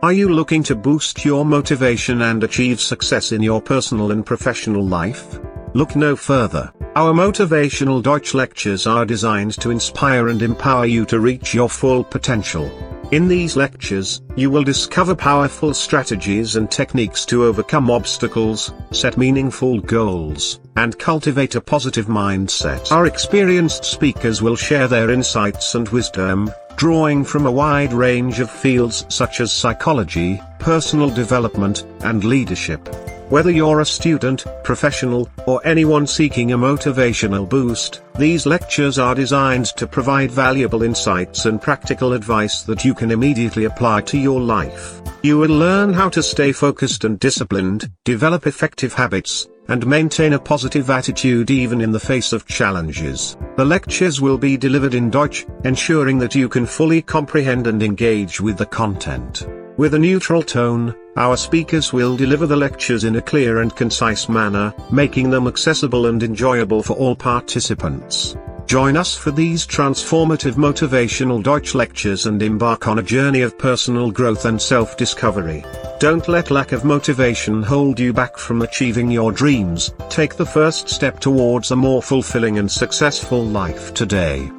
Are you looking to boost your motivation and achieve success in your personal and professional life? Look no further. Our Motivational Deutsch lectures are designed to inspire and empower you to reach your full potential. In these lectures, you will discover powerful strategies and techniques to overcome obstacles, set meaningful goals, and cultivate a positive mindset. Our experienced speakers will share their insights and wisdom, drawing from a wide range of fields such as psychology, personal development, and leadership. Whether you're a student, professional, or anyone seeking a motivational boost, these lectures are designed to provide valuable insights and practical advice that you can immediately apply to your life. You will learn how to stay focused and disciplined, develop effective habits, and maintain a positive attitude even in the face of challenges. The lectures will be delivered in Deutsch, ensuring that you can fully comprehend and engage with the content. With a neutral tone, our speakers will deliver the lectures in a clear and concise manner, making them accessible and enjoyable for all participants. Join us for these transformative Motivational Deutsch lectures and embark on a journey of personal growth and self-discovery. Don't let lack of motivation hold you back from achieving your dreams. Take the first step towards a more fulfilling and successful life today.